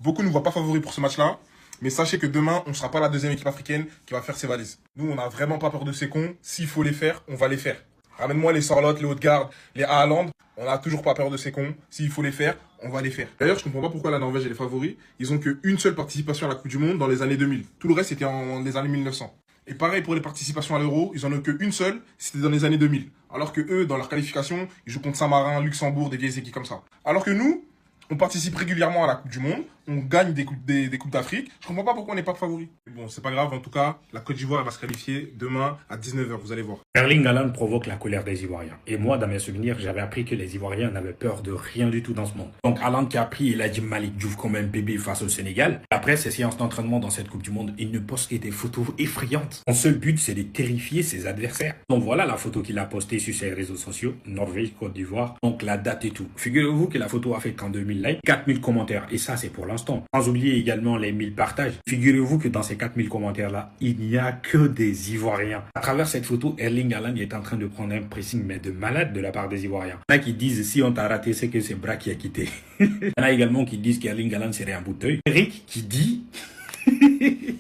Beaucoup ne voient pas favoris pour ce match-là. Mais sachez que demain, on ne sera pas la deuxième équipe africaine qui va faire ses valises. Nous, on n'a vraiment pas peur de ces cons. S'il faut les faire, on va les faire. Ramène-moi les Sorlotte, les Haute-Garde, les Haaland. On n'a toujours pas peur de ces cons. S'il faut les faire, on va les faire. D'ailleurs, je comprends pas pourquoi la Norvège est les favoris. Ils ont qu'une seule participation à la Coupe du Monde dans les années 2000. Tout le reste, c'était en les années 1900. Et pareil pour les participations à l'Euro, ils en ont qu'une seule, c'était dans les années 2000. Alors que eux, dans leur qualification, ils jouent contre Saint-Marin, Luxembourg, des vieilles équipes comme ça. Alors que nous, on participe régulièrement à la Coupe du Monde, on gagne des Coupes d'Afrique. Je comprends pas pourquoi on n'est pas favori. Mais bon, c'est pas grave, en tout cas, la Côte d'Ivoire va se qualifier demain à 19h, vous allez voir. Erling Haaland provoque la colère des Ivoiriens. Et moi, dans mes souvenirs, j'avais appris que les Ivoiriens n'avaient peur de rien du tout dans ce monde. Donc Haaland qui a pris El Hadji Malick Diouf comme MPB face au Sénégal. Après ses séances d'entraînement dans cette Coupe du Monde, il ne poste que des photos effrayantes. Son seul but, c'est de terrifier ses adversaires. Donc voilà la photo qu'il a postée sur ses réseaux sociaux, Norvège, Côte d'Ivoire. Donc la date et tout. Figurez-vous que la photo a fait qu'en 2000 likes, 4000 commentaires. Et ça, c'est pour l'instant. Sans oublier également les 1000 partages. Figurez-vous que dans ces 4000 commentaires-là, il n'y a que des Ivoiriens. À travers cette photo, Erling Haaland est en train de prendre un pressing, mais de malade de la part des Ivoiriens. Il y en a qui disent, si on t'a raté, c'est que c'est Bra qui a quitté. Il y en a également qui disent qu'Erling Haaland serait un bouteille. Eric qui dit...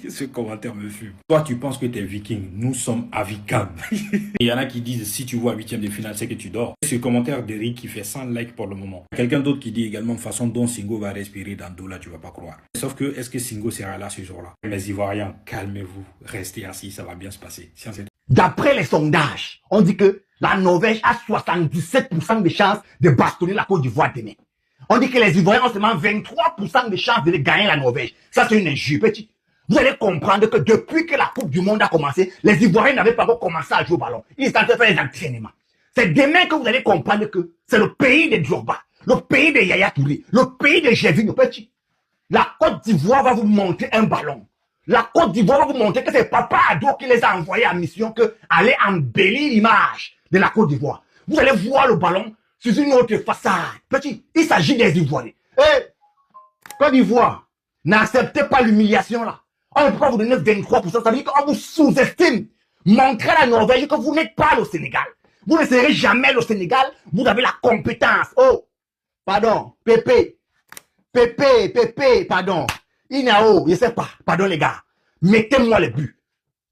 Ce commentaire me fume. Toi, tu penses que t'es viking. Nous sommes avikam. Il y en a qui disent, si tu vois 8e de finale, c'est que tu dors. Ce commentaire d'Eric qui fait 100 likes pour le moment. Quelqu'un d'autre qui dit également, façon dont Singo va respirer dans l'eau, là, tu vas pas croire. Sauf que, est-ce que Singo sera là ce jour-là? Les Ivoiriens, calmez-vous. Restez assis, ça va bien se passer. D'après les sondages, on dit que la Norvège a 77% de chances de bastonner la Côte d'Ivoire demain. On dit que les Ivoiriens ont seulement 23% de chances de gagner la Norvège. Ça, c'est une injure, petit. Vous allez comprendre que depuis que la Coupe du Monde a commencé, les Ivoiriens n'avaient pas encore commencé à jouer au ballon. Ils étaient en train de faire des entraînements. C'est demain que vous allez comprendre que c'est le pays des Drogba, le pays de Yaya Touré, le pays de Gervinho, petit. La Côte d'Ivoire va vous montrer un ballon. La Côte d'Ivoire va vous montrer que c'est Papa Ado qui les a envoyés en mission que aller embellir l'image de la Côte d'Ivoire. Vous allez voir le ballon sur une autre façade. Petit, il s'agit des Ivoiriens. Eh, Côte d'Ivoire, n'acceptez pas l'humiliation là. On ne peut pas vous donner 23%, ça veut dire qu'on vous sous-estime. Montrez à la Norvège que vous n'êtes pas le Sénégal. Vous ne serez jamais le Sénégal, vous avez la compétence. Oh, pardon, Pépé, pardon. Inao, je sais pas, pardon les gars. Mettez-moi le but.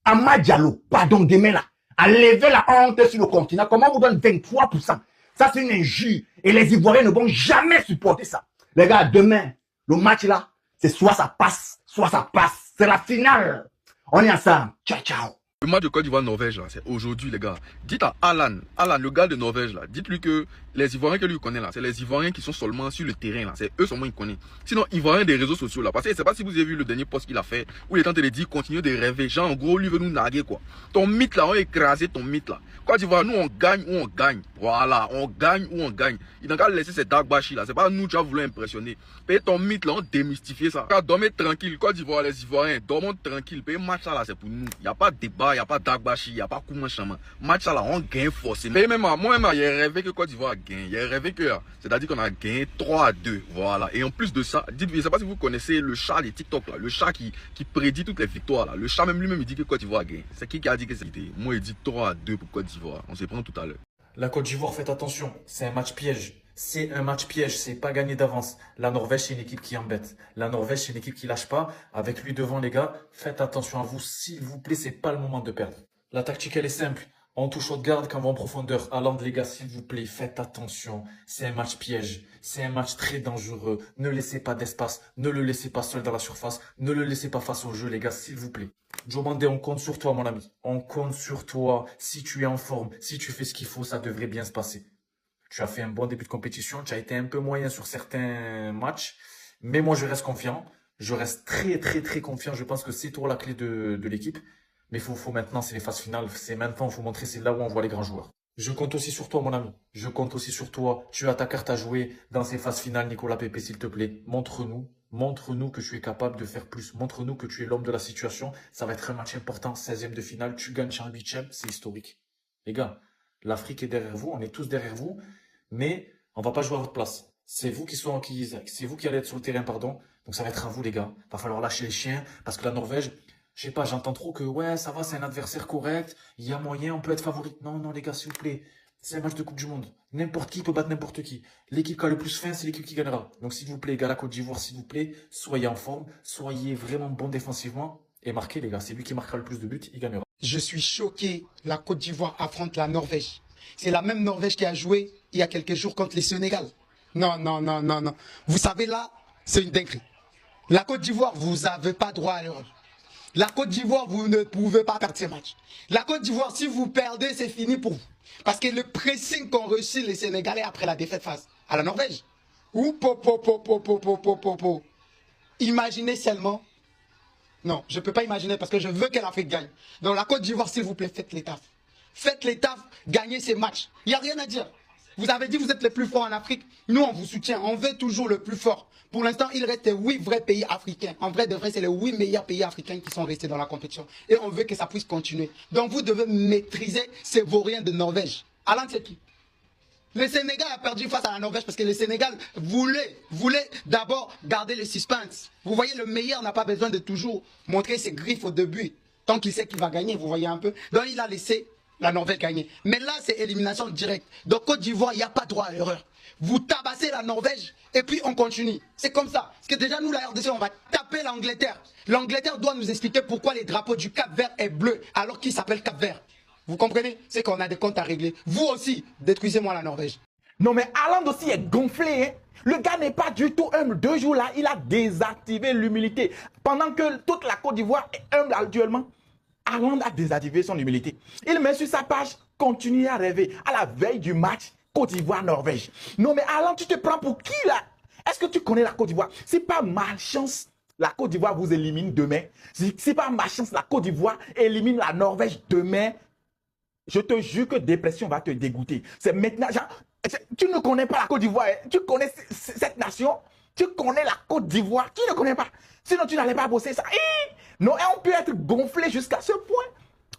Amad Diallo, pardon, demain là, à lever la honte sur le continent. Comment vous donne 23%? Ça, c'est une injure. Et les Ivoiriens ne vont jamais supporter ça. Les gars, demain, le match là, c'est soit ça passe, soit ça passe. C'est la finale. On est ensemble. Ciao, ciao. Le match de Côte d'Ivoire-Norvège, c'est aujourd'hui, les gars. Dites à Alan, le gars de Norvège, là, dites-lui que les Ivoiriens que lui connaît, là, c'est les Ivoiriens qui sont seulement sur le terrain, là. C'est eux seulement qu'il connaît. Sinon, Ivoiriens des réseaux sociaux, là. Parce que je sais pas si vous avez vu le dernier post qu'il a fait, où il est en train de dire, continue de rêver. Genre, en gros, lui veut nous narguer, quoi. Ton mythe, là, on a écrasé ton mythe, là. Côte d'Ivoire, nous, on gagne ou on gagne. Voilà, on gagne ou on gagne. Il n'a qu'à laisser ces dark bashi, là. C'est pas nous, tu as voulu impressionner. Paye ton mythe, là, on démystifie ça. Dormez tranquille. Côte d'Ivoire, les Ivoiriens, dormons tranquille. Paye match, là, c'est pour nous. Il n'y a pas de débat, il n'y a pas de dark bashi. Il n'y a pas comment chama. Match là, on gagne forcément. Mais même moi-même, j'ai rêvé que Côte d'Ivoire gagne. J'ai rêvé que, c'est-à-dire qu'on a gagné 3-2. Voilà. Et en plus de ça, dites-vous, je ne sais pas si vous connaissez le chat des TikTok là, le chat qui prédit toutes les victoires là. Le chat même lui-même il dit que Côte d'Ivoire gagne. C'est qui a dit que c'était? Moi, il dit 3-2 pour Côte d'Ivoire. On se prend tout à l'heure. La Côte d'Ivoire, faites attention, c'est un match piège. C'est un match piège, c'est pas gagné d'avance. La Norvège, c'est une équipe qui embête. La Norvège, c'est une équipe qui lâche pas. Avec lui devant, les gars, faites attention à vous, s'il vous plaît, c'est pas le moment de perdre. La tactique, elle est simple. On touche haute garde quand on va en profondeur. Haaland, les gars, s'il vous plaît, faites attention. C'est un match piège. C'est un match très dangereux. Ne laissez pas d'espace. Ne le laissez pas seul dans la surface. Ne le laissez pas face au jeu, les gars, s'il vous plaît. Joe Mandé, on compte sur toi, mon ami. On compte sur toi. Si tu es en forme, si tu fais ce qu'il faut, ça devrait bien se passer. Tu as fait un bon début de compétition. Tu as été un peu moyen sur certains matchs. Mais moi, je reste confiant. Je reste très confiant. Je pense que c'est toi la clé de l'équipe. Mais faut maintenant, c'est les phases finales. C'est maintenant, faut montrer, c'est là où on voit les grands joueurs. Je compte aussi sur toi, mon ami. Je compte aussi sur toi. Tu as ta carte à jouer dans ces phases finales, Nicolas Pepe, s'il te plaît. Montre-nous que tu es capable de faire plus. Montre-nous que tu es l'homme de la situation. Ça va être un match important, 16e de finale. Tu gagnes en 8e, c'est historique. Les gars, l'Afrique est derrière vous. On est tous derrière vous. Mais on va pas jouer à votre place. C'est vous c'est vous qui allez être sur le terrain, pardon. Donc ça va être à vous, les gars. Va falloir lâcher les chiens parce que la Norvège, je sais pas, j'entends trop que ouais, ça va, c'est un adversaire correct, il y a moyen, on peut être favori. Non, les gars, s'il vous plaît, C'est un match de Coupe du Monde. N'importe qui peut battre n'importe qui. L'équipe qui a le plus faim, c'est l'équipe qui gagnera. Donc s'il vous plaît, les gars, la Côte d'Ivoire, s'il vous plaît, soyez en forme, soyez vraiment bon défensivement et marquez, les gars. C'est lui qui marquera le plus de buts, il gagnera. Je suis choqué. La Côte d'Ivoire affronte la Norvège. C'est la même Norvège qui a joué il y a quelques jours contre le Sénégal. Non, non, non, non, non. Vous savez là, c'est une dinguerie. La Côte d'Ivoire, vous n'avez pas droit à l'erreur. La Côte d'Ivoire, vous ne pouvez pas perdre ces matchs. La Côte d'Ivoire, si vous perdez, c'est fini pour vous. Parce que le pressing qu'ont reçu les Sénégalais après la défaite face à la Norvège. Imaginez seulement. Non, je ne peux pas imaginer parce que je veux que l'Afrique gagne. Donc la Côte d'Ivoire, s'il vous plaît, faites les tafs. Faites les tafs, gagnez ces matchs. Il n'y a rien à dire. Vous avez dit que vous êtes les plus forts en Afrique. Nous, on vous soutient. On veut toujours le plus fort. Pour l'instant, il reste 8 vrais pays africains. En vrai de vrai, c'est les 8 meilleurs pays africains qui sont restés dans la compétition. Et on veut que ça puisse continuer. Donc vous devez maîtriser ces vauriens de Norvège. Alain, c'est qui? Le Sénégal a perdu face à la Norvège parce que le Sénégal voulait d'abord garder le suspense. Vous voyez, le meilleur n'a pas besoin de toujours montrer ses griffes au début. Tant qu'il sait qu'il va gagner, vous voyez un peu. Donc il a laissé la Norvège gagner. Mais là, c'est élimination directe. Donc Côte d'Ivoire, il n'y a pas droit à l'erreur. Vous tabassez la Norvège et puis on continue. C'est comme ça. Parce que déjà, nous, la RDC, on va taper l'Angleterre. L'Angleterre doit nous expliquer pourquoi les drapeaux du Cap-Vert est bleu alors qu'il s'appelle Cap-Vert. Vous comprenez? C'est qu'on a des comptes à régler. Vous aussi, détruisez-moi la Norvège. Non mais Haaland aussi est gonflé. Hein? Le gars n'est pas du tout humble. 2 jours là, il a désactivé l'humilité. Pendant que toute la Côte d'Ivoire est humble actuellement, Haaland a désactivé son humilité. Il met sur sa page « Continuez à rêver » à la veille du match Côte d'Ivoire-Norvège. Non mais Haaland, tu te prends pour qui là? Est-ce que tu connais la Côte d'Ivoire? C'est pas malchance. La Côte d'Ivoire vous élimine demain. C'est pas malchance. La Côte d'Ivoire élimine la Norvège demain. Je te jure que dépression va te dégoûter. C'est maintenant, genre, tu ne connais pas la Côte d'Ivoire. Tu connais cette nation. Tu connais la Côte d'Ivoire. Qui ne connaît pas? Sinon, tu n'allais pas bosser ça. Non, et on peut être gonflé jusqu'à ce point.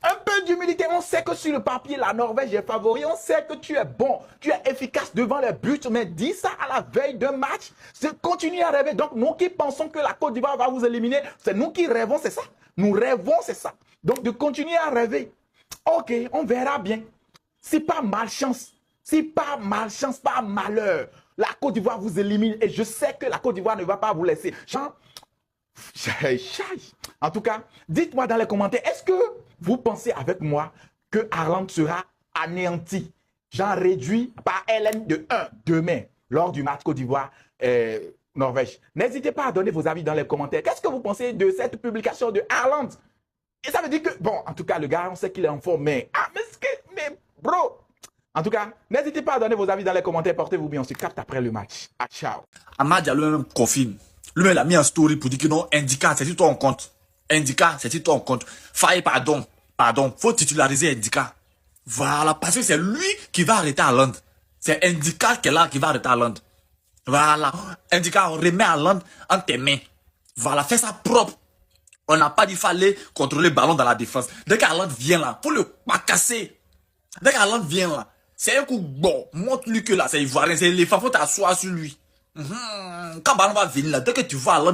Un peu d'humilité. On sait que sur le papier, la Norvège est favori. On sait que tu es bon. Tu es efficace devant les buts. Mais dis ça à la veille d'un match. Continue à rêver. Donc, nous qui pensons que la Côte d'Ivoire va vous éliminer, c'est nous qui rêvons, c'est ça. Nous rêvons, c'est ça. Donc, de continuer à rêver. Ok, on verra bien. C'est pas malchance. C'est pas malchance, pas malheur. La Côte d'Ivoire vous élimine et je sais que la Côte d'Ivoire ne va pas vous laisser. Genre, en tout cas, dites-moi dans les commentaires, est-ce que vous pensez avec moi que Haaland sera anéanti, genre réduit par LN de 1 demain lors du match Côte d'Ivoire-Norvège? N'hésitez pas à donner vos avis dans les commentaires. Qu'est-ce que vous pensez de cette publication de Haaland? Et ça veut dire que, bon, en tout cas, le gars, on sait qu'il est en forme, mais, bro, en tout cas, n'hésitez pas à donner vos avis dans les commentaires, portez-vous bien, on se capte après le match. Ah, ciao. Amad Diallo même confirme. Lui-même, il a mis un story pour dire que non, Indica, c'est sur toi on compte. Indica, c'est sur toi on compte. Faye, pardon, faut titulariser Indica. Voilà, parce que c'est lui qui va arrêter Haaland. C'est Indica qui est là qui va arrêter Haaland. Voilà, Indica, remet Haaland en tes mains. Voilà, fais ça propre. On n'a pas dit qu'il fallait contrôler le ballon dans la défense. Dès qu'Haaland vient là, faut le pas casser. Dès qu'Haaland vient là, c'est un coup bon. Montre-lui que là, c'est ivoirien, c'est l'éléphant, faut t'asseoir sur lui. Quand le ballon va venir là, dès que tu vois Haaland